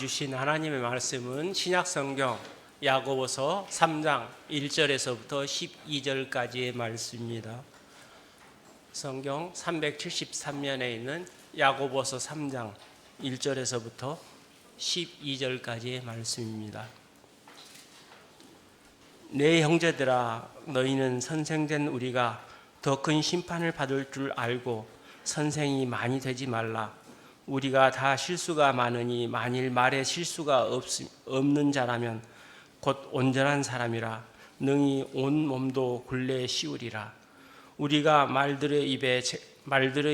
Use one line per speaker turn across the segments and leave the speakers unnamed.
주신 하나님의 말씀은 신약성경 야고보서 3장 1절에서부터 12절까지의 말씀입니다. 성경 373면에 있는 야고보서 3장 1절에서부터 12절까지의 말씀입니다. 내 형제들아, 너희는 선생된 우리가 더 큰 심판을 받을 줄 알고 선생이 많이 되지 말라. 우리가 다 실수가 많으니 만일 말에 실수가 없는 자라면 곧 온전한 사람이라 능히 온 몸도 굴레에 씌우리라. 우리가 말들의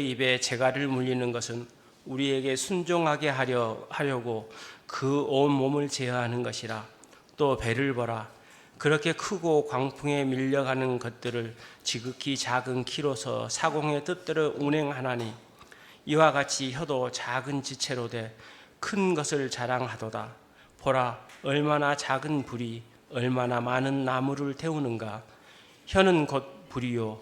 입에 재갈을 물리는 것은 우리에게 순종하게 하려고 그 온 몸을 제어하는 것이라. 또 배를 보라. 그렇게 크고 광풍에 밀려가는 것들을 지극히 작은 키로서 사공의 뜻대로 운행하나니 이와 같이 혀도 작은 지체로 돼 큰 것을 자랑하도다. 보라, 얼마나 작은 불이 얼마나 많은 나무를 태우는가. 혀는 곧 불이요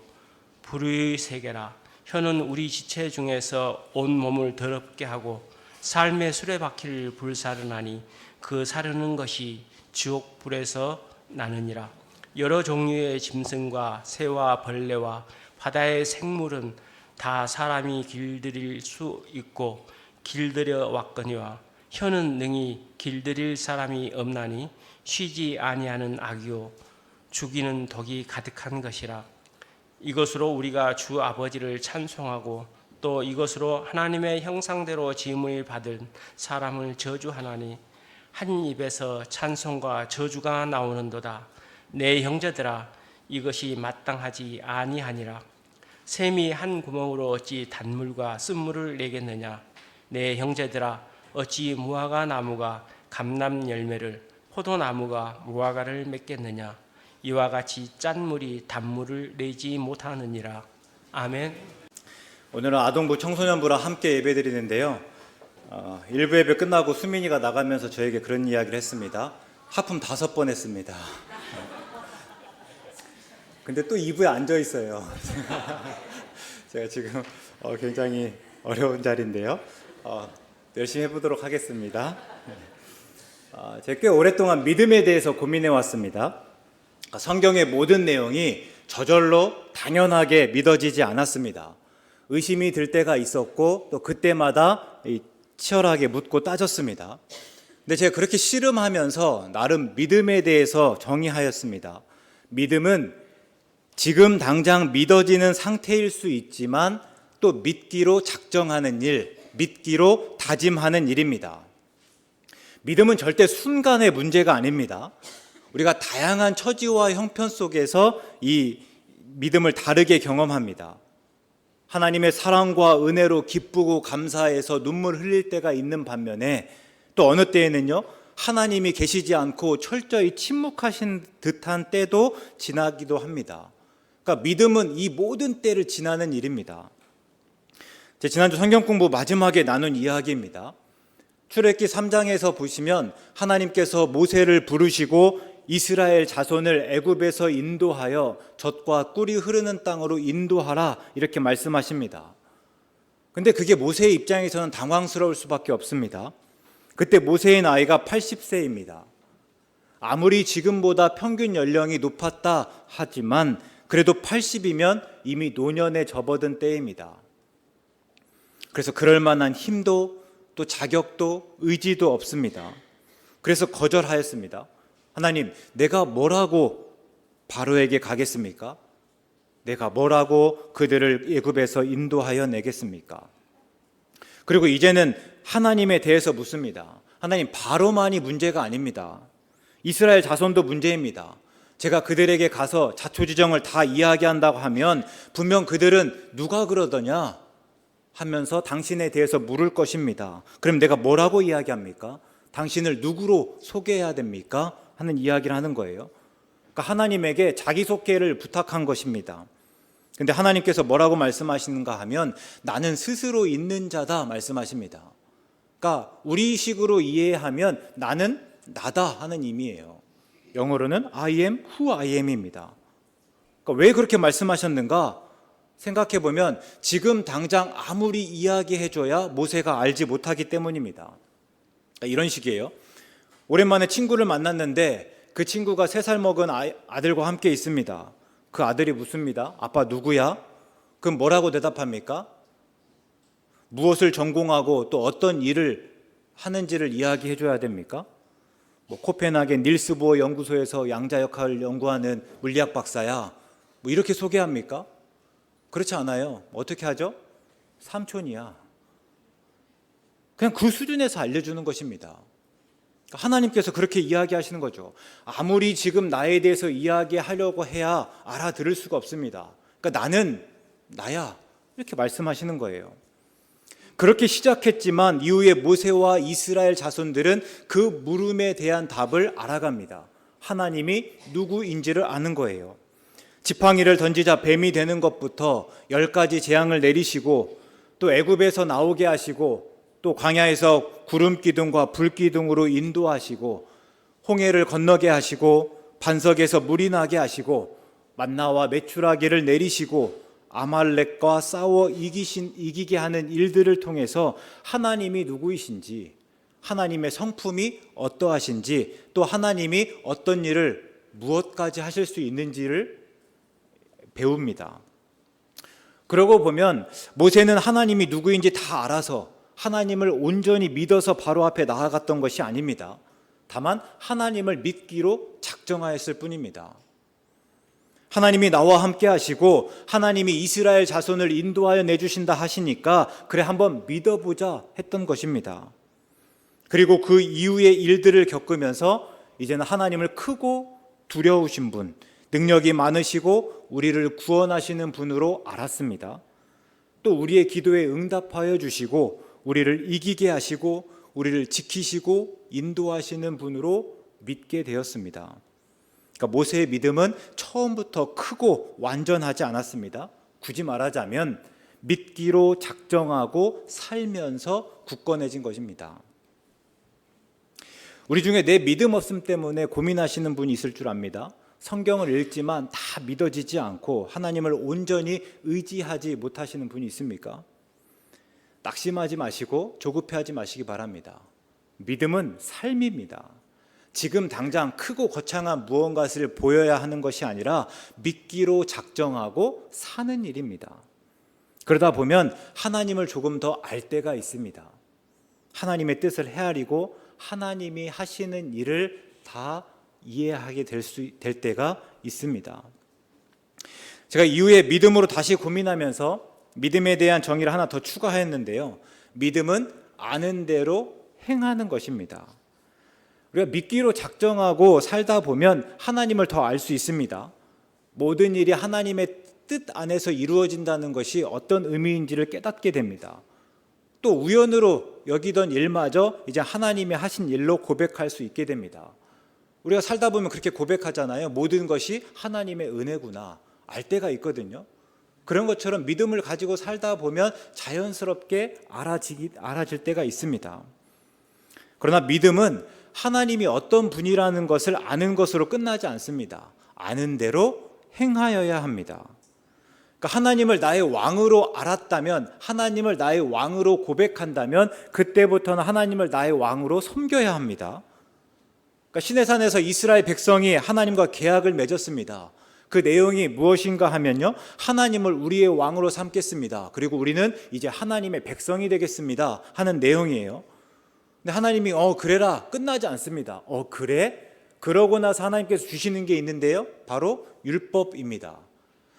불의 세계라. 혀는 우리 지체 중에서 온 몸을 더럽게 하고 삶의 수레바퀴를 불사르나니 그 사르는 것이 지옥 불에서 나느니라. 여러 종류의 짐승과 새와 벌레와 바다의 생물은 다 사람이 길들일 수 있고 길들여 왔거니와 혀는 능히 길들일 사람이 없나니 쉬지 아니하는 악이요 죽이는 독이 가득한 것이라. 이것으로 우리가 주 아버지를 찬송하고 또 이것으로 하나님의 형상대로 지음을 받은 사람을 저주하나니 한 입에서 찬송과 저주가 나오는도다. 내 형제들아, 이것이 마땅하지 아니하니라. 샘이 한 구멍으로 어찌 단물과 쓴물을 내겠느냐. 내 형제들아, 어찌 무화과 나무가 감람 열매를 포도나무가 무화과를 맺겠느냐. 이와 같이 짠 물이 단물을 내지 못하느니라. 아멘.
오늘은 아동부 청소년부랑 함께 예배드리는데요. 1부 예배 끝나고 수민이가 나가면서 저에게 그런 이야기를 했습니다. 하품 5번 했습니다. 근데 또 2부에 앉아 있어요. 제가 지금 굉장히 어려운 자리인데요. 열심히 해보도록 하겠습니다. 제가 꽤 오랫동안 믿음에 대해서 고민해 왔습니다. 성경의 모든 내용이 저절로 당연하게 믿어지지 않았습니다. 의심이 들 때가 있었고 또 그때마다 치열하게 묻고 따졌습니다. 근데 제가 그렇게 씨름하면서 나름 믿음에 대해서 정의하였습니다. 믿음은 지금 당장 믿어지는 상태일 수 있지만 또 믿기로 작정하는 일, 믿기로 다짐하는 일입니다. 믿음은 절대 순간의 문제가 아닙니다. 우리가 다양한 처지와 형편 속에서 이 믿음을 다르게 경험합니다. 하나님의 사랑과 은혜로 기쁘고 감사해서 눈물 흘릴 때가 있는 반면에 또 어느 때에는요, 하나님이 계시지 않고 철저히 침묵하신 듯한 때도 지나기도 합니다. 그러니까 믿음은 이 모든 때를 지나는 일입니다. 지난주 성경 공부 마지막에 나눈 이야기입니다. 출애굽기 3장에서 보시면 하나님께서 모세를 부르시고 이스라엘 자손을 애굽에서 인도하여 젖과 꿀이 흐르는 땅으로 인도하라 이렇게 말씀하십니다. 근데 그게 모세의 입장에서는 당황스러울 수밖에 없습니다. 그때 모세의 나이가 80세입니다. 아무리 지금보다 평균 연령이 높았다 하지만 그래도 80이면 이미 노년에 접어든 때입니다. 그래서 그럴 만한 힘도 또 자격도 의지도 없습니다. 그래서 거절하였습니다. 하나님, 내가 뭐라고 바로에게 가겠습니까? 내가 뭐라고 그들을 애굽에서 인도하여 내겠습니까? 그리고 이제는 하나님에 대해서 묻습니다. 하나님, 바로만이 문제가 아닙니다. 이스라엘 자손도 문제입니다. 제가 그들에게 가서 자초지정을 다 이야기한다고 하면 분명 그들은 누가 그러더냐 하면서 당신에 대해서 물을 것입니다. 그럼 내가 뭐라고 이야기합니까? 당신을 누구로 소개해야 됩니까? 하는 이야기를 하는 거예요. 그러니까 하나님에게 자기소개를 부탁한 것입니다. 근데 하나님께서 뭐라고 말씀하시는가 하면 나는 스스로 있는 자다 말씀하십니다. 그러니까 우리식으로 이해하면 나는 나다 하는 의미예요. 영어로는 I am who I am입니다. 그러니까 왜 그렇게 말씀하셨는가 생각해보면 지금 당장 아무리 이야기해줘야 모세가 알지 못하기 때문입니다. 이런 식이에요. 오랜만에 친구를 만났는데 그 친구가 3살 먹은 아들과 함께 있습니다. 그 아들이 묻습니다. 아빠 누구야? 그럼 뭐라고 대답합니까? 무엇을 전공하고 또 어떤 일을 하는지를 이야기해 줘야 됩니까? 코펜하겐 닐스 보어 연구소에서 양자 역학을 연구하는 물리학 박사야. 이렇게 소개합니까? 그렇지 않아요. 어떻게 하죠? 삼촌이야. 그냥 그 수준에서 알려주는 것입니다. 하나님께서 그렇게 이야기하시는 거죠. 아무리 지금 나에 대해서 이야기하려고 해야 알아들을 수가 없습니다. 그러니까 나는 나야. 이렇게 말씀하시는 거예요. 그렇게 시작했지만 이후에 모세와 이스라엘 자손들은 그 물음에 대한 답을 알아갑니다. 하나님이 누구인지를 아는 거예요. 지팡이를 던지자 뱀이 되는 것부터 10가지 재앙을 내리시고 또 애굽에서 나오게 하시고 또 광야에서 구름 기둥과 불 기둥으로 인도하시고 홍해를 건너게 하시고 반석에서 물이 나게 하시고 만나와 메추라기를 내리시고 아말렉과 싸워 이기게 하는 일들을 통해서 하나님이 누구이신지, 하나님의 성품이 어떠하신지, 또 하나님이 어떤 일을 무엇까지 하실 수 있는지를 배웁니다. 그러고 보면 모세는 하나님이 누구인지 다 알아서 하나님을 온전히 믿어서 바로 앞에 나아갔던 것이 아닙니다. 다만 하나님을 믿기로 작정하였을 뿐입니다. 하나님이 나와 함께 하시고 하나님이 이스라엘 자손을 인도하여 내주신다 하시니까 그래 한번 믿어보자 했던 것입니다. 그리고 그 이후의 일들을 겪으면서 이제는 하나님을 크고 두려우신 분, 능력이 많으시고 우리를 구원하시는 분으로 알았습니다. 또 우리의 기도에 응답하여 주시고 우리를 이기게 하시고 우리를 지키시고 인도하시는 분으로 믿게 되었습니다. 그러니까 모세의 믿음은 처음부터 크고 완전하지 않았습니다. 굳이 말하자면 믿기로 작정하고 살면서 굳건해진 것입니다. 우리 중에 내 믿음 없음 때문에 고민하시는 분이 있을 줄 압니다. 성경을 읽지만 다 믿어지지 않고 하나님을 온전히 의지하지 못하시는 분이 있습니까? 낙심하지 마시고 조급해하지 마시기 바랍니다. 믿음은 삶입니다. 지금 당장 크고 거창한 무언가를 보여야 하는 것이 아니라 믿기로 작정하고 사는 일입니다. 그러다 보면 하나님을 조금 더 알 때가 있습니다. 하나님의 뜻을 헤아리고 하나님이 하시는 일을 다 이해하게 될 때가 있습니다. 제가 이후에 믿음으로 다시 고민하면서 믿음에 대한 정의를 하나 더 추가했는데요. 믿음은 아는 대로 행하는 것입니다. 우리가 믿기로 작정하고 살다 보면 하나님을 더 알 수 있습니다. 모든 일이 하나님의 뜻 안에서 이루어진다는 것이 어떤 의미인지를 깨닫게 됩니다. 또 우연으로 여기던 일마저 이제 하나님이 하신 일로 고백할 수 있게 됩니다. 우리가 살다 보면 그렇게 고백하잖아요. 모든 것이 하나님의 은혜구나 알 때가 있거든요. 그런 것처럼 믿음을 가지고 살다 보면 자연스럽게 알아질 때가 있습니다. 그러나 믿음은 하나님이 어떤 분이라는 것을 아는 것으로 끝나지 않습니다. 아는 대로 행하여야 합니다. 그러니까 하나님을 나의 왕으로 알았다면, 하나님을 나의 왕으로 고백한다면 그때부터는 하나님을 나의 왕으로 섬겨야 합니다. 그러니까 시내산에서 이스라엘 백성이 하나님과 계약을 맺었습니다. 그 내용이 무엇인가 하면요, 하나님을 우리의 왕으로 삼겠습니다. 그리고 우리는 이제 하나님의 백성이 되겠습니다 하는 내용이에요. 근데 하나님이 그래라 끝나지 않습니다. 그래? 그러고 나서 하나님께서 주시는 게 있는데요, 바로 율법입니다.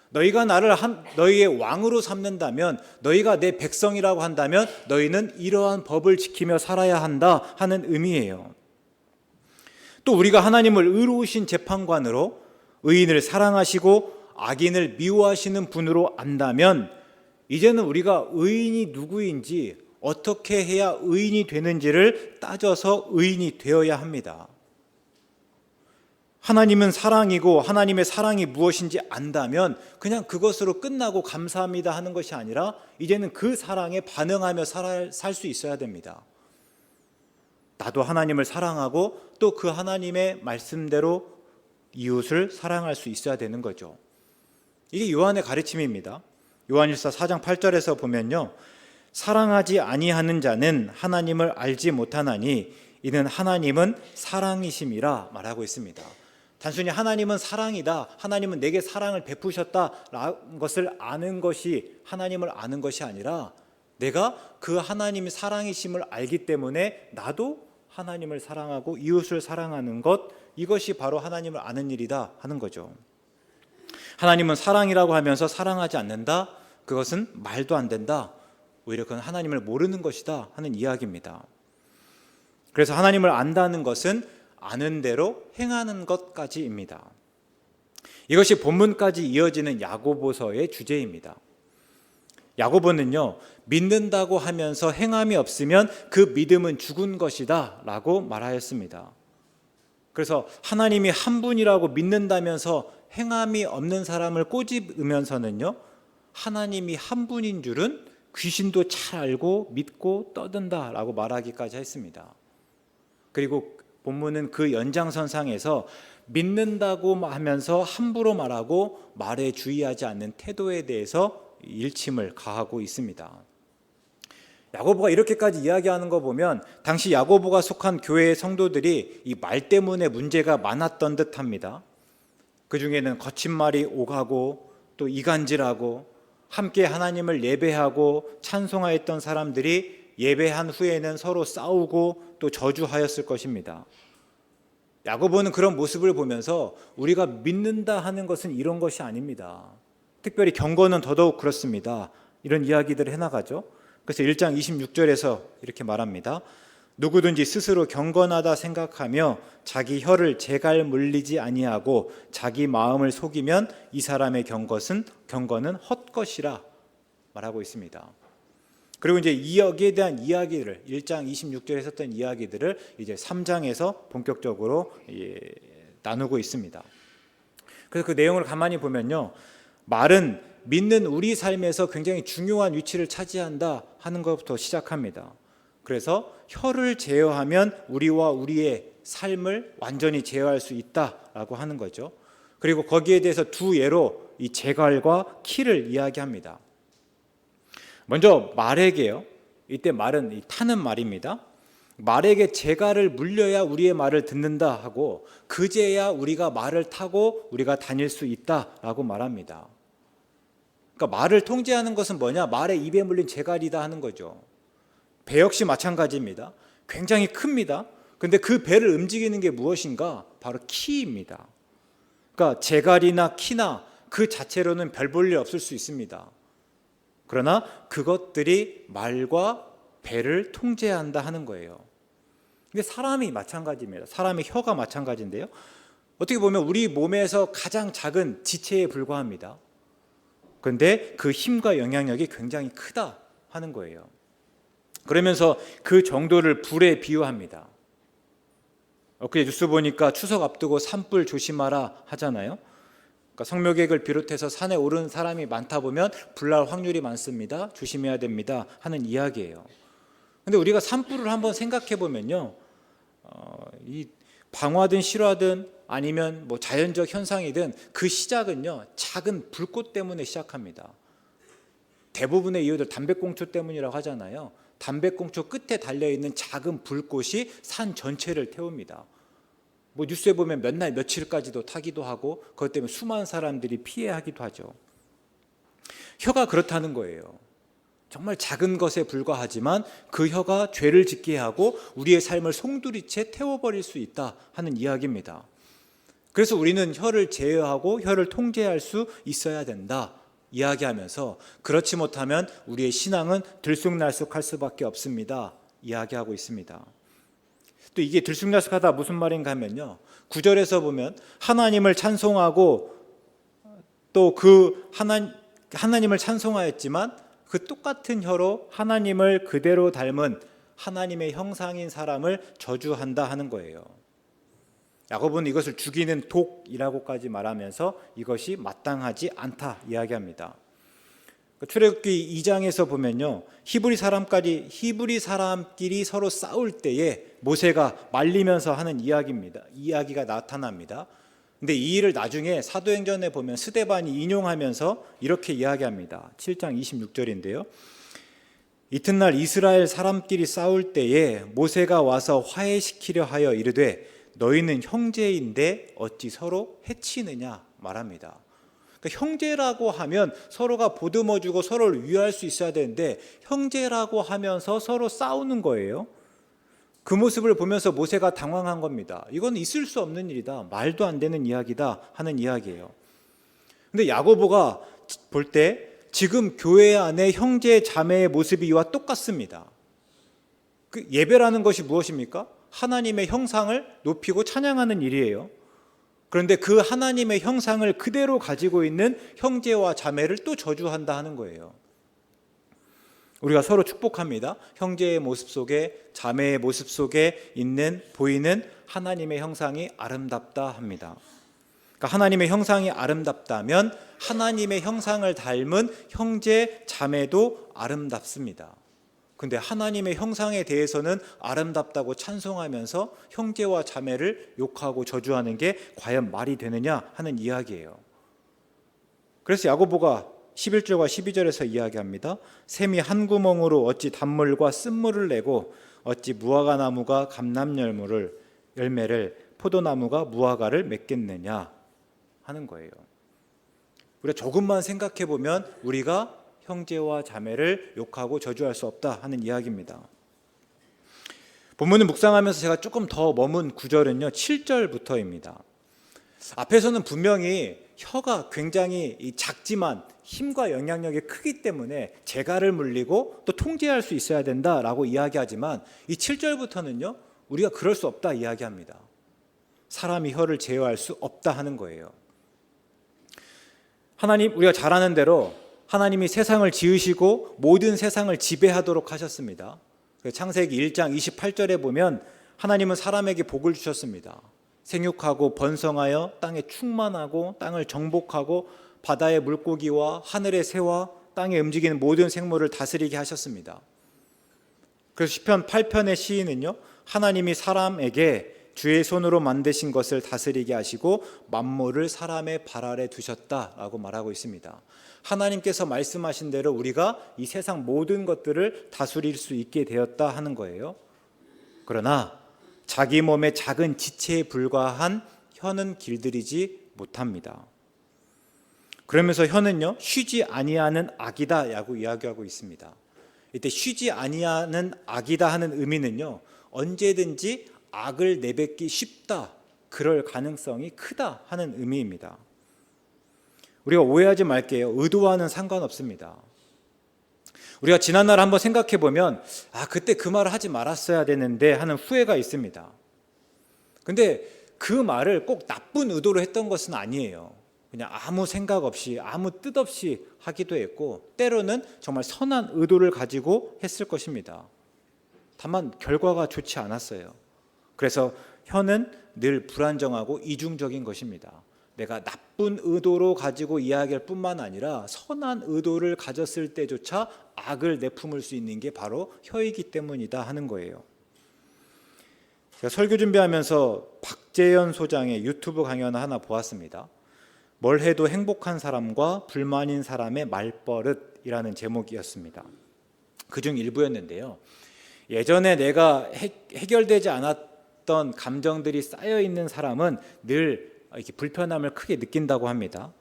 너희가 나를 너희의 왕으로 삼는다면, 너희가 내 백성이라고 한다면 너희는 이러한 법을 지키며 살아야 한다 하는 의미예요. 또 우리가 하나님을 의로우신 재판관으로, 의인을 사랑하시고 악인을 미워하시는 분으로 안다면 이제는 우리가 의인이 누구인지, 어떻게 해야 의인이 되는지를 따져서 의인이 되어야 합니다. 하나님은 사랑이고 하나님의 사랑이 무엇인지 안다면 그냥 그것으로 끝나고 감사합니다 하는 것이 아니라 이제는 그 사랑에 반응하며 살 수 있어야 됩니다. 나도 하나님을 사랑하고 또 그 하나님의 말씀대로 이웃을 사랑할 수 있어야 되는 거죠. 이게 요한의 가르침입니다. 요한일서 4장 8절에서 보면요, 사랑하지 아니하는 자는 하나님을 알지 못하나니 이는 하나님은 사랑이심이라 말하고 있습니다. 단순히 하나님은 사랑이다, 하나님은 내게 사랑을 베푸셨다라는 것을 아는 것이 하나님을 아는 것이 아니라 내가 그 하나님이 사랑이심을 알기 때문에 나도 하나님을 사랑하고 이웃을 사랑하는 것, 이것이 바로 하나님을 아는 일이다 하는 거죠. 하나님은 사랑이라고 하면서 사랑하지 않는다? 그것은 말도 안 된다. 오히려 그건 하나님을 모르는 것이다 하는 이야기입니다. 그래서 하나님을 안다는 것은 아는 대로 행하는 것까지입니다. 이것이 본문까지 이어지는 야고보서의 주제입니다. 야고보는요, 믿는다고 하면서 행함이 없으면 그 믿음은 죽은 것이다 라고 말하였습니다. 그래서 하나님이 한 분이라고 믿는다면서 행함이 없는 사람을 꼬집으면서는요, 하나님이 한 분인 줄은 귀신도 잘 알고 믿고 떠든다 라고 말하기까지 했습니다. 그리고 본문은 그 연장선상에서 믿는다고 하면서 함부로 말하고 말에 주의하지 않는 태도에 대해서 일침을 가하고 있습니다. 야고보가 이렇게까지 이야기하는 거 보면 당시 야고보가 속한 교회의 성도들이 이 말 때문에 문제가 많았던 듯합니다. 그 중에는 거친 말이 오가고 또 이간질하고 함께 하나님을 예배하고 찬송하였던 사람들이 예배한 후에는 서로 싸우고 또 저주하였을 것입니다. 야고보는 그런 모습을 보면서 우리가 믿는다 하는 것은 이런 것이 아닙니다. 특별히 경건은 더더욱 그렇습니다. 이런 이야기들을 해나가죠. 그래서 1장 26절에서 이렇게 말합니다. 누구든지 스스로 경건하다 생각하며 자기 혀를 제갈 물리지 아니하고 자기 마음을 속이면 이 사람의 경건은 헛것이라 말하고 있습니다. 그리고 이제 여기에 대한 이야기를 1장 26절에 했었던 이야기들을 이제 3장에서 본격적으로 나누고 있습니다. 그래서 그 내용을 가만히 보면요, 말은 믿는 우리 삶에서 굉장히 중요한 위치를 차지한다 하는 것부터 시작합니다. 그래서 혀를 제어하면 우리와 우리의 삶을 완전히 제어할 수 있다라고 하는 거죠. 그리고 거기에 대해서 두 예로 이 제갈과 키를 이야기합니다. 먼저 말에게요. 이때 말은 타는 말입니다. 말에게 제갈을 물려야 우리의 말을 듣는다 하고 그제야 우리가 말을 타고 우리가 다닐 수 있다라고 말합니다. 그러니까 말을 통제하는 것은 뭐냐? 말의 입에 물린 제갈이다 하는 거죠. 배 역시 마찬가지입니다. 굉장히 큽니다. 그런데 그 배를 움직이는 게 무엇인가? 바로 키입니다. 그러니까 제갈이나 키나 그 자체로는 별 볼 일 없을 수 있습니다. 그러나 그것들이 말과 배를 통제한다 하는 거예요. 근데 사람이 마찬가지입니다. 사람의 혀가 마찬가지인데요. 어떻게 보면 우리 몸에서 가장 작은 지체에 불과합니다. 그런데 그 힘과 영향력이 굉장히 크다 하는 거예요. 그러면서 그 정도를 불에 비유합니다. 엊그제 뉴스 보니까 추석 앞두고 산불 조심하라 하잖아요. 그러니까 성묘객을 비롯해서 산에 오른 사람이 많다 보면 불날 확률이 많습니다. 조심해야 됩니다 하는 이야기예요. 그런데 우리가 산불을 한번 생각해 보면요, 이 방화든 실화든 아니면 뭐 자연적 현상이든 그 시작은요, 작은 불꽃 때문에 시작합니다. 대부분의 이유들 담배꽁초 때문이라고 하잖아요. 담배꽁초 끝에 달려있는 작은 불꽃이 산 전체를 태웁니다. 뭐 뉴스에 보면 몇 날 며칠까지도 타기도 하고 그것 때문에 수많은 사람들이 피해하기도 하죠. 혀가 그렇다는 거예요. 정말 작은 것에 불과하지만 그 혀가 죄를 짓게 하고 우리의 삶을 송두리째 태워버릴 수 있다 하는 이야기입니다. 그래서 우리는 혀를 제어하고 혀를 통제할 수 있어야 된다 이야기하면서 그렇지 못하면 우리의 신앙은 들쑥날쑥할 수밖에 없습니다 이야기하고 있습니다. 또 이게 들쑥날쑥하다 무슨 말인가 하면요, 9절에서 보면 하나님을 찬송하고 또 그 하나님을 찬송하였지만 그 똑같은 혀로 하나님을 그대로 닮은 하나님의 형상인 사람을 저주한다 하는 거예요. 야고보는 이것을 죽이는 독이라고까지 말하면서 이것이 마땅하지 않다 이야기합니다. 출애굽기 2장에서 보면요, 히브리 사람끼리 서로 싸울 때에 모세가 말리면서 하는 이야기가 나타납니다. 근데 이 일을 나중에 사도행전에 보면 스데반이 인용하면서 이렇게 이야기합니다. 7장 26절인데요. 이튿날 이스라엘 사람끼리 싸울 때에 모세가 와서 화해시키려 하여 이르되 너희는 형제인데 어찌 서로 해치느냐 말합니다. 그러니까 형제라고 하면 서로가 보듬어주고 서로를 위할 수 있어야 되는데 형제라고 하면서 서로 싸우는 거예요. 그 모습을 보면서 모세가 당황한 겁니다. 이건 있을 수 없는 일이다. 말도 안 되는 이야기다 하는 이야기예요. 근데 야고보가 볼 때 지금 교회 안에 형제 자매의 모습이 이와 똑같습니다. 그 예배라는 것이 무엇입니까? 하나님의 형상을 높이고 찬양하는 일이에요. 그런데 그 하나님의 형상을 그대로 가지고 있는 형제와 자매를 또 저주한다 하는 거예요. 우리가 서로 축복합니다. 형제의 모습 속에 자매의 모습 속에 보이는 하나님의 형상이 아름답다 합니다. 그러니까 하나님의 형상이 아름답다면 하나님의 형상을 닮은 형제 자매도 아름답습니다. 근데 하나님의 형상에 대해서는 아름답다고 찬송하면서 형제와 자매를 욕하고 저주하는 게 과연 말이 되느냐 하는 이야기예요. 그래서 야고보가 11절과 12절에서 이야기합니다. 샘이 한 구멍으로 어찌 단물과 쓴물을 내고 어찌 무화과 나무가 열매를 포도나무가 무화과를 맺겠느냐 하는 거예요. 우리가 조금만 생각해 보면 우리가 형제와 자매를 욕하고 저주할 수 없다 하는 이야기입니다. 본문을 묵상하면서 제가 조금 더 머문 구절은요 7절부터입니다. 앞에서는 분명히 혀가 굉장히 작지만 힘과 영향력이 크기 때문에 재갈을 물리고 또 통제할 수 있어야 된다라고 이야기하지만 이 7절부터는요 우리가 그럴 수 없다 이야기합니다. 사람이 혀를 제어할 수 없다 하는 거예요. 하나님, 우리가 잘 아는 대로 하나님이 세상을 지으시고 모든 세상을 지배하도록 하셨습니다. 창세기 1장 28절에 보면 하나님은 사람에게 복을 주셨습니다. 생육하고 번성하여 땅에 충만하고 땅을 정복하고 바다의 물고기와 하늘의 새와 땅에 움직이는 모든 생물을 다스리게 하셨습니다. 그래서 시편 8편의 시인은요 하나님이 사람에게 주의 손으로 만드신 것을 다스리게 하시고 만물을 사람의 발 아래 두셨다라고 말하고 있습니다. 하나님께서 말씀하신 대로 우리가 이 세상 모든 것들을 다스릴 수 있게 되었다 하는 거예요. 그러나 자기 몸의 작은 지체에 불과한 혀는 길들이지 못합니다. 그러면서 혀는요 쉬지 아니하는 악이다라고 이야기하고 있습니다. 이때 쉬지 아니하는 악이다 하는 의미는요 언제든지 악을 내뱉기 쉽다, 그럴 가능성이 크다 하는 의미입니다. 우리가 오해하지 말게요. 의도와는 상관없습니다. 우리가 지난날 한번 생각해 보면 그때 그 말을 하지 말았어야 되는데 하는 후회가 있습니다. 근데 그 말을 꼭 나쁜 의도로 했던 것은 아니에요. 그냥 아무 생각 없이 아무 뜻 없이 하기도 했고 때로는 정말 선한 의도를 가지고 했을 것입니다. 다만 결과가 좋지 않았어요. 그래서 혀는 늘 불안정하고 이중적인 것입니다. 내가 나쁜 의도로 가지고 이야기할 뿐만 아니라 선한 의도를 가졌을 때조차 악을 내품을 수 있는 게 바로 혀이기 때문이다 하는 거예요. 제가 설교 준비하면서 박재현 소장의 유튜브 강연 하나 보았습니다. 뭘 해도 행복한 사람과 불만인 사람의 말버릇이라는 제목이었습니다. 그중 일부였는데요. 예전에 내가 해결되지 않았던 감정들이 쌓여있는 사람은 늘 이렇게 불편함을 크게 느낀다고 합니다.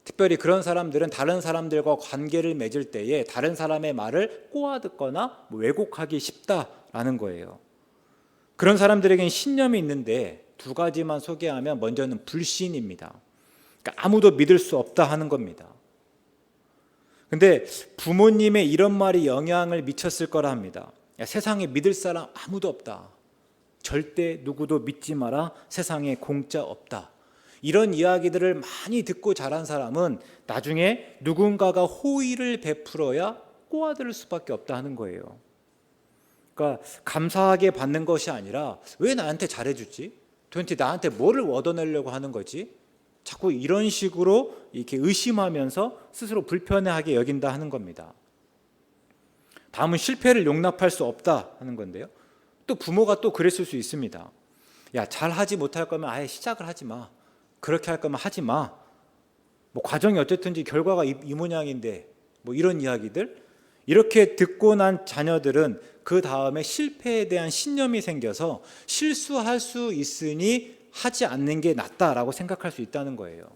특별히 그런 사람들은 다른 사람들과 관계를 맺을 때에 다른 사람의 말을 꼬아듣거나 왜곡하기 쉽다라는 거예요. 그런 사람들에게는 신념이 있는데 두 가지만 소개하면 먼저는 불신입니다. 그러니까 아무도 믿을 수 없다 하는 겁니다. 근데 부모님의 이런 말이 영향을 미쳤을 거라 합니다. 세상에 믿을 사람 아무도 없다. 절대 누구도 믿지 마라. 세상에 공짜 없다. 이런 이야기들을 많이 듣고 자란 사람은 나중에 누군가가 호의를 베풀어야 꼬아들을 수밖에 없다 하는 거예요. 그러니까 감사하게 받는 것이 아니라 왜 나한테 잘해주지? 도대체 나한테 뭐를 얻어내려고 하는 거지? 자꾸 이런 식으로 이렇게 의심하면서 스스로 불편해하게 여긴다 하는 겁니다. 다음은 실패를 용납할 수 없다 하는 건데요. 또 부모가 또 그랬을 수 있습니다. 야, 잘하지 못할 거면 아예 시작을 하지 마. 그렇게 할 거면 하지 마. 과정이 어쨌든지 결과가 이 모양인데 이런 이야기들. 이렇게 듣고 난 자녀들은 그 다음에 실패에 대한 신념이 생겨서 실수할 수 있으니 하지 않는 게 낫다라고 생각할 수 있다는 거예요.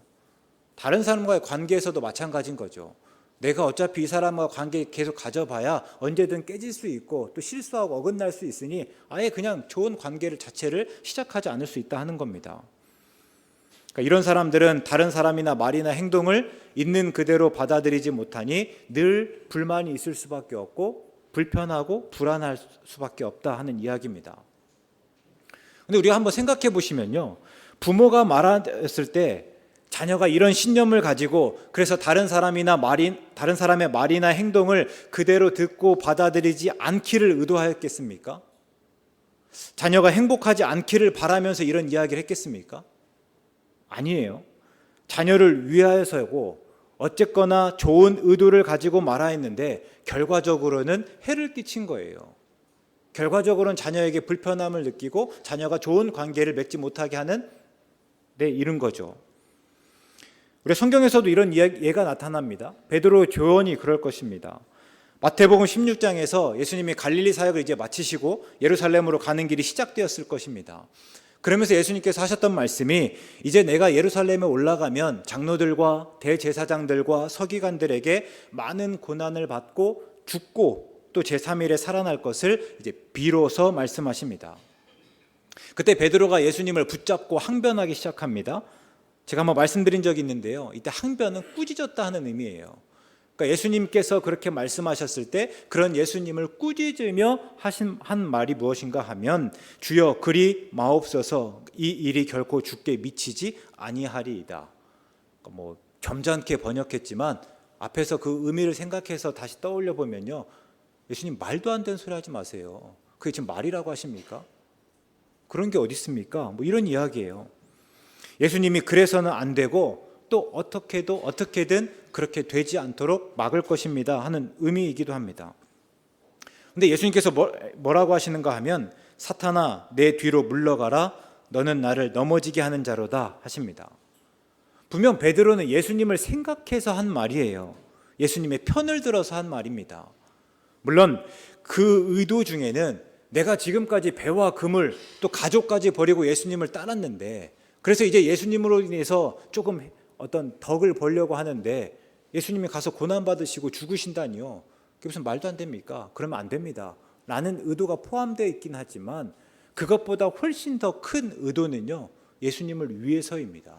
다른 사람과의 관계에서도 마찬가지인 거죠. 내가 어차피 이 사람과 관계 계속 가져봐야 언제든 깨질 수 있고 또 실수하고 어긋날 수 있으니 아예 그냥 좋은 관계를 자체를 시작하지 않을 수 있다 하는 겁니다. 그러니까 이런 사람들은 다른 사람이나 말이나 행동을 있는 그대로 받아들이지 못하니 늘 불만이 있을 수밖에 없고 불편하고 불안할 수밖에 없다 하는 이야기입니다. 근데 우리가 한번 생각해 보시면요, 부모가 말했을 때 자녀가 이런 신념을 가지고 그래서 다른 사람의 말이나 행동을 그대로 듣고 받아들이지 않기를 의도하였겠습니까? 자녀가 행복하지 않기를 바라면서 이런 이야기를 했겠습니까? 아니에요. 자녀를 위하여서고 어쨌거나 좋은 의도를 가지고 말하였는데 결과적으로는 해를 끼친 거예요. 결과적으로는 자녀에게 불편함을 느끼고 자녀가 좋은 관계를 맺지 못하게 하는 이른 거죠. 우리 성경에서도 이런 예가 나타납니다. 베드로 교원이 그럴 것입니다. 마태복음 16장에서 예수님이 갈릴리 사역을 이제 마치시고 예루살렘으로 가는 길이 시작되었을 것입니다. 그러면서 예수님께서 하셨던 말씀이 이제 내가 예루살렘에 올라가면 장로들과 대제사장들과 서기관들에게 많은 고난을 받고 죽고 또 제3일에 살아날 것을 이제 비로소 말씀하십니다. 그때 베드로가 예수님을 붙잡고 항변하기 시작합니다. 제가 한번 말씀드린 적이 있는데요, 이때 항변은 꾸짖었다 하는 의미예요. 그러니까 예수님께서 그렇게 말씀하셨을 때 그런 예수님을 꾸짖으며 한 말이 무엇인가 하면 주여 그리 마옵소서 이 일이 결코 주께 미치지 아니하리이다. 그러니까 점잖게 번역했지만 앞에서 그 의미를 생각해서 다시 떠올려 보면요, 예수님 말도 안 되는 소리 하지 마세요. 그게 지금 말이라고 하십니까? 그런 게 어디 있습니까? 이런 이야기예요. 예수님이 그래서는 안 되고 또 어떻게든 그렇게 되지 않도록 막을 것입니다 하는 의미이기도 합니다. 근데 예수님께서 뭐라고 하시는가 하면 사탄아 내 뒤로 물러가라 너는 나를 넘어지게 하는 자로다 하십니다. 분명 베드로는 예수님을 생각해서 한 말이에요. 예수님의 편을 들어서 한 말입니다. 물론 그 의도 중에는 내가 지금까지 배와 금을 또 가족까지 버리고 예수님을 따랐는데 그래서 이제 예수님으로 인해서 조금 어떤 덕을 벌려고 하는데 예수님이 가서 고난받으시고 죽으신다니요. 그게 무슨 말도 안 됩니까? 그러면 안 됩니다 라는 의도가 포함되어 있긴 하지만 그것보다 훨씬 더 큰 의도는요, 예수님을 위해서입니다.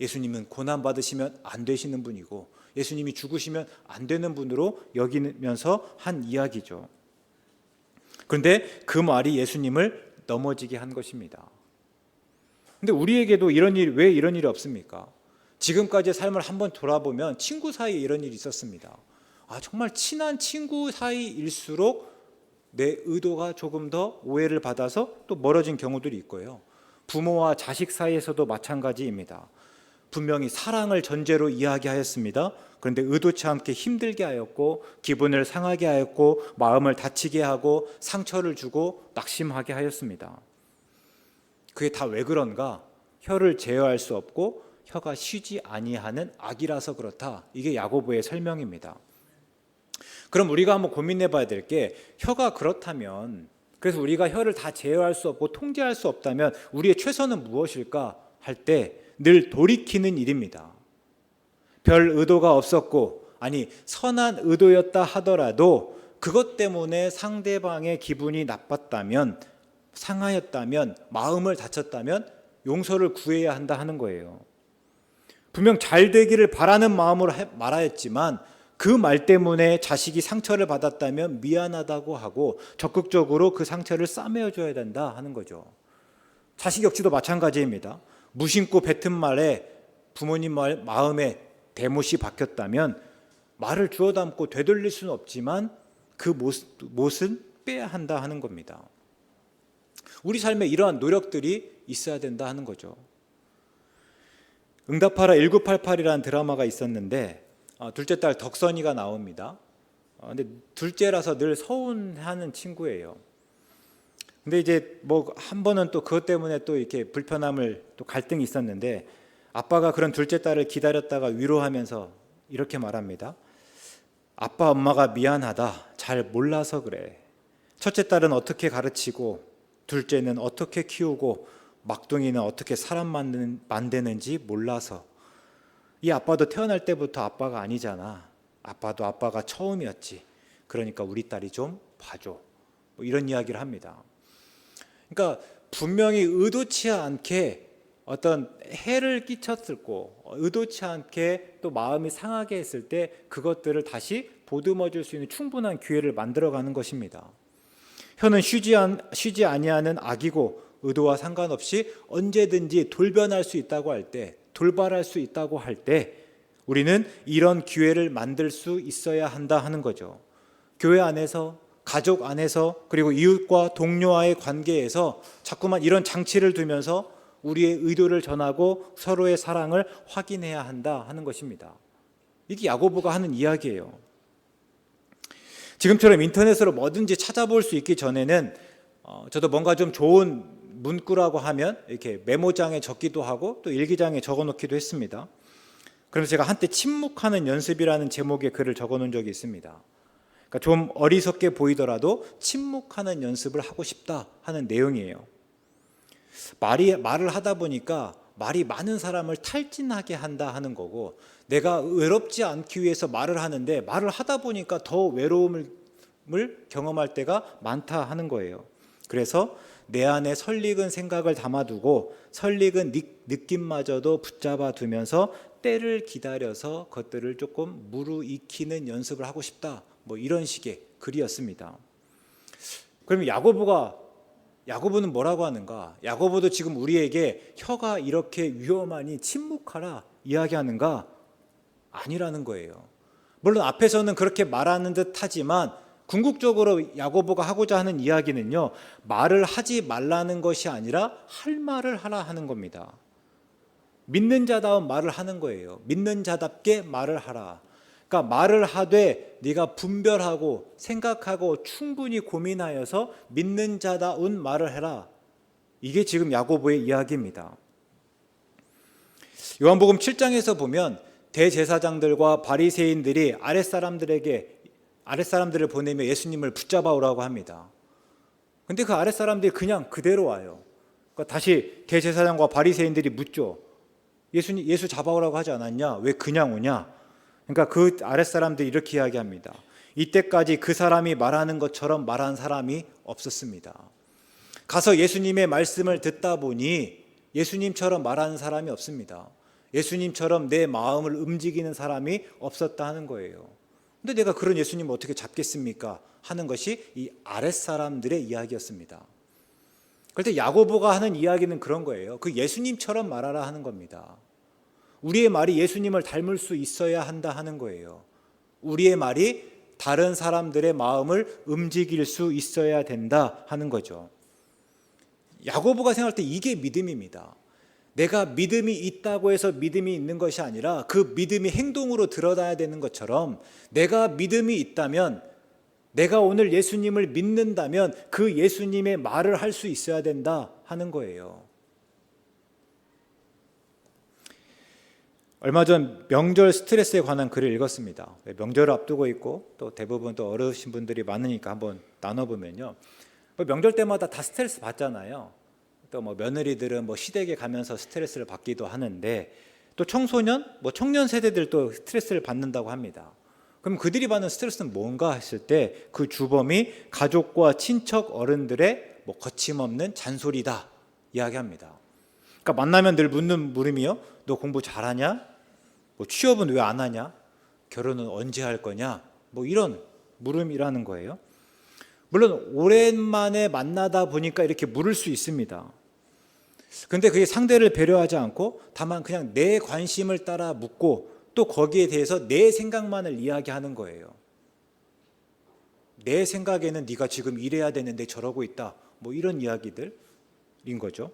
예수님은 고난받으시면 안 되시는 분이고 예수님이 죽으시면 안 되는 분으로 여기면서 한 이야기죠. 그런데 그 말이 예수님을 넘어지게 한 것입니다. 근데 우리에게도 왜 이런 일이 없습니까? 지금까지의 삶을 한번 돌아보면 친구 사이에 이런 일이 있었습니다. 정말 친한 친구 사이일수록 내 의도가 조금 더 오해를 받아서 또 멀어진 경우들이 있고요. 부모와 자식 사이에서도 마찬가지입니다. 분명히 사랑을 전제로 이야기하였습니다. 그런데 의도치 않게 힘들게 하였고 기분을 상하게 하였고 마음을 다치게 하고 상처를 주고 낙심하게 하였습니다. 그게 다 왜 그런가? 혀를 제어할 수 없고 혀가 쉬지 아니하는 악이라서 그렇다. 이게 야고보의 설명입니다. 그럼 우리가 한번 고민해 봐야 될 게 혀가 그렇다면 그래서 우리가 혀를 다 제어할 수 없고 통제할 수 없다면 우리의 최선은 무엇일까 할 때 늘 돌이키는 일입니다. 별 의도가 없었고 선한 의도였다 하더라도 그것 때문에 상대방의 기분이 나빴다면 상하였다면 마음을 다쳤다면 용서를 구해야 한다 하는 거예요. 분명 잘 되기를 바라는 마음으로 말하였지만 그 말 때문에 자식이 상처를 받았다면 미안하다고 하고 적극적으로 그 상처를 싸매어줘야 된다 하는 거죠. 자식 역시도 마찬가지입니다. 무심코 뱉은 말에 부모님 마음에 대못이 박혔다면 말을 주워 담고 되돌릴 수는 없지만 그 못은 빼야 한다 하는 겁니다. 우리 삶에 이러한 노력들이 있어야 된다 하는 거죠. 응답하라 1988이라는 드라마가 있었는데 둘째 딸 덕선이가 나옵니다. 근데 둘째라서 늘 서운하는 친구예요. 근데 이제 한 번은 또 그것 때문에 또 이렇게 불편함을 또 갈등이 있었는데 아빠가 그런 둘째 딸을 기다렸다가 위로하면서 이렇게 말합니다. 아빠 엄마가 미안하다, 잘 몰라서 그래. 첫째 딸은 어떻게 가르치고 둘째는 어떻게 키우고 막둥이는 어떻게 사람 만드는지 몰라서. 이 아빠도 태어날 때부터 아빠가 아니잖아. 아빠도 아빠가 처음이었지. 그러니까 우리 딸이 좀 봐줘. 뭐 이런 이야기를 합니다. 그러니까 분명히 의도치 않게 어떤 해를 끼쳤을 거, 의도치 않게 또 마음이 상하게 했을 때 그것들을 다시 보듬어 줄 수 있는 충분한 기회를 만들어가는 것입니다. 혀는 쉬지 아니하는 악이고 의도와 상관없이 언제든지 돌변할 수 있다고 할 때, 돌발할 수 있다고 할 때 우리는 이런 기회를 만들 수 있어야 한다 하는 거죠. 교회 안에서, 가족 안에서, 그리고 이웃과 동료와의 관계에서 자꾸만 이런 장치를 두면서 우리의 의도를 전하고 서로의 사랑을 확인해야 한다 하는 것입니다. 이게 야고보가 하는 이야기예요. 지금처럼 인터넷으로 뭐든지 찾아볼 수 있기 전에는 저도 뭔가 좀 좋은 문구라고 하면 이렇게 메모장에 적기도 하고 또 일기장에 적어놓기도 했습니다. 그래서 제가 한때 침묵하는 연습이라는 제목의 글을 적어놓은 적이 있습니다. 그러니까 좀 어리석게 보이더라도 침묵하는 연습을 하고 싶다 하는 내용이에요. 말을 하다 보니까 말이 많은 사람을 탈진하게 한다 하는 거고, 내가 외롭지 않기 위해서 말을 하는데 말을 하다 보니까 더 외로움을 경험할 때가 많다 하는 거예요. 그래서 내 안에 설익은 생각을 담아두고 설익은 느낌마저도 붙잡아 두면서 때를 기다려서 그것들을 조금 무르익히는 연습을 하고 싶다, 뭐 이런 식의 글이었습니다. 그러면 야고보는 뭐라고 하는가? 야고보도 지금 우리에게 혀가 이렇게 위험하니 침묵하라 이야기하는가? 아니라는 거예요. 물론 앞에서는 그렇게 말하는 듯 하지만 궁극적으로 야고보가 하고자 하는 이야기는요, 말을 하지 말라는 것이 아니라 할 말을 하라 하는 겁니다. 믿는 자다운 말을 하는 거예요. 믿는 자답게 말을 하라. 그러니까 말을 하되 네가 분별하고 생각하고 충분히 고민하여서 믿는 자다운 말을 해라. 이게 지금 야고보의 이야기입니다. 요한복음 7장에서 보면 대제사장들과 바리새인들이 아랫사람들을 보내며 예수님을 붙잡아 오라고 합니다. 근데 그 아랫사람들이 그냥 그대로 와요. 그러니까 다시 대제사장과 바리새인들이 묻죠. 예수 잡아오라고 하지 않았냐? 왜 그냥 오냐? 그러니까 그 아랫사람들이 이렇게 이야기합니다. 이때까지 그 사람이 말하는 것처럼 말한 사람이 없었습니다. 가서 예수님의 말씀을 듣다 보니 예수님처럼 말하는 사람이 없습니다. 예수님처럼 내 마음을 움직이는 사람이 없었다 하는 거예요. 근데 내가 그런 예수님을 어떻게 잡겠습니까? 하는 것이 이 아랫사람들의 이야기였습니다. 그럴 때 야고보가 하는 이야기는 그런 거예요. 그 예수님처럼 말하라 하는 겁니다. 우리의 말이 예수님을 닮을 수 있어야 한다 하는 거예요. 우리의 말이 다른 사람들의 마음을 움직일 수 있어야 된다 하는 거죠. 야고보가 생각할 때 이게 믿음입니다. 내가 믿음이 있다고 해서 믿음이 있는 것이 아니라 그 믿음이 행동으로 드러나야 되는 것처럼, 내가 믿음이 있다면, 내가 오늘 예수님을 믿는다면 그 예수님의 말을 할 수 있어야 된다 하는 거예요. 얼마 전 명절 스트레스에 관한 글을 읽었습니다. 명절을 앞두고 있고 또 대부분 또 어르신 분들이 많으니까 한번 나눠보면요, 명절 때마다 다 스트레스 받잖아요. 또 뭐 며느리들은 뭐 시댁에 가면서 스트레스를 받기도 하는데, 또 청소년, 뭐 청년 세대들도 스트레스를 받는다고 합니다. 그럼 그들이 받는 스트레스는 뭔가 했을 때 그 주범이 가족과 친척 어른들의 뭐 거침없는 잔소리다 이야기합니다. 그러니까 만나면 늘 묻는 물음이요, 너 공부 잘하냐? 뭐 취업은 왜 안 하냐? 결혼은 언제 할 거냐? 뭐 이런 물음이라는 거예요. 물론 오랜만에 만나다 보니까 이렇게 물을 수 있습니다. 근데 그게 상대를 배려하지 않고 다만 그냥 내 관심을 따라 묻고 또 거기에 대해서 내 생각만을 이야기하는 거예요. 내 생각에는 네가 지금 이래야 되는데 저러고 있다, 뭐 이런 이야기들인 거죠.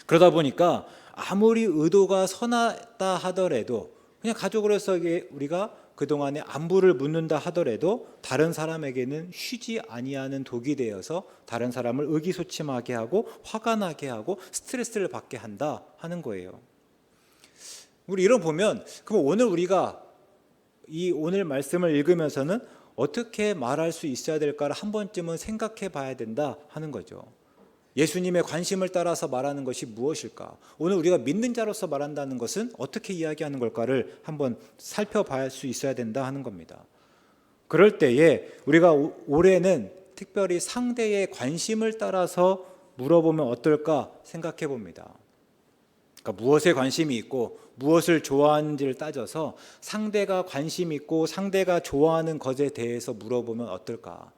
그러다 보니까 아무리 의도가 선하다 하더라도, 그냥 가족으로서 우리가 그동안에 안부를 묻는다 하더라도 다른 사람에게는 쉬지 아니하는 독이 되어서 다른 사람을 의기소침하게 하고 화가 나게 하고 스트레스를 받게 한다 하는 거예요. 우리 이런 보면, 그럼 오늘 우리가 이 오늘 말씀을 읽으면서는 어떻게 말할 수 있어야 될까를 한 번쯤은 생각해 봐야 된다 하는 거죠. 예수님의 관심을 따라서 말하는 것이 무엇일까? 오늘 우리가 믿는 자로서 말한다는 것은 어떻게 이야기하는 걸까를 한번 살펴봐야 할 수 있어야 된다 하는 겁니다. 그럴 때에 우리가 올해는 특별히 상대의 관심을 따라서 물어보면 어떨까 생각해 봅니다. 그러니까 무엇에 관심이 있고 무엇을 좋아하는지를 따져서 상대가 관심 있고 상대가 좋아하는 것에 대해서 물어보면 어떨까?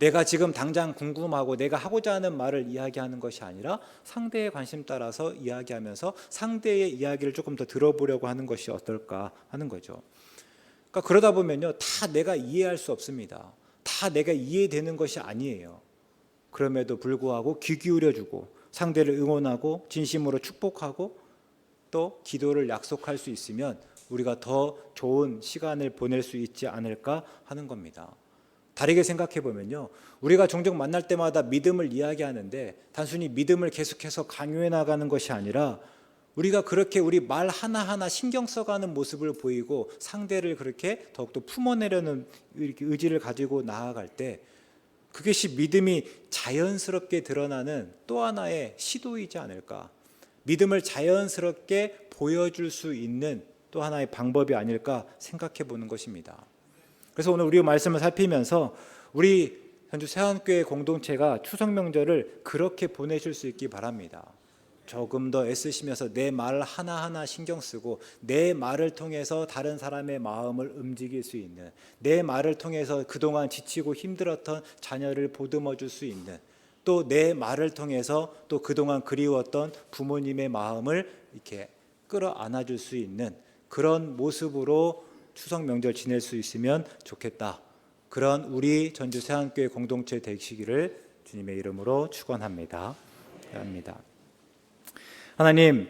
내가 지금 당장 궁금하고 내가 하고자 하는 말을 이야기하는 것이 아니라 상대의 관심 따라서 이야기하면서 상대의 이야기를 조금 더 들어보려고 하는 것이 어떨까 하는 거죠. 그러니까 그러다 보면요, 다 내가 이해할 수 없습니다. 다 내가 이해되는 것이 아니에요. 그럼에도 불구하고 귀 기울여주고 상대를 응원하고 진심으로 축복하고 또 기도를 약속할 수 있으면 우리가 더 좋은 시간을 보낼 수 있지 않을까 하는 겁니다. 다르게 생각해 보면요, 우리가 종종 만날 때마다 믿음을 이야기하는데 단순히 믿음을 계속해서 강요해 나가는 것이 아니라 우리가 그렇게 우리 말 하나하나 신경 써가는 모습을 보이고 상대를 그렇게 더욱더 품어내려는 의지를 가지고 나아갈 때 그것이 믿음이 자연스럽게 드러나는 또 하나의 시도이지 않을까, 믿음을 자연스럽게 보여줄 수 있는 또 하나의 방법이 아닐까 생각해 보는 것입니다. 그래서 오늘 우리 말씀을 살피면서 우리 현주 세안교회 공동체가 추석 명절을 그렇게 보내실 수 있기 바랍니다. 조금 더 애쓰시면서 내 말 하나하나 신경 쓰고 내 말을 통해서 다른 사람의 마음을 움직일 수 있는, 내 말을 통해서 그동안 지치고 힘들었던 자녀를 보듬어 줄 수 있는, 또 내 말을 통해서 또 그동안 그리웠던 부모님의 마음을 이렇게 끌어안아 줄 수 있는 그런 모습으로 추석 명절 지낼 수 있으면 좋겠다. 그런 우리 전주 세안교회 공동체 되시기를 주님의 이름으로 축원합니다. 합니다. 하나님,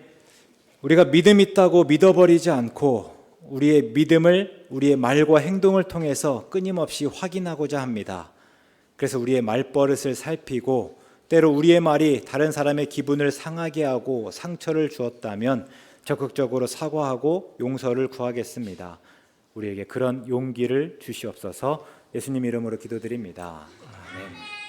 우리가 믿음 있다고 믿어버리지 않고 우리의 믿음을 우리의 말과 행동을 통해서 끊임없이 확인하고자 합니다. 그래서 우리의 말버릇을 살피고 때로 우리의 말이 다른 사람의 기분을 상하게 하고 상처를 주었다면 적극적으로 사과하고 용서를 구하겠습니다. 우리에게 그런 용기를 주시옵소서. 예수님 이름으로 기도드립니다. 아멘.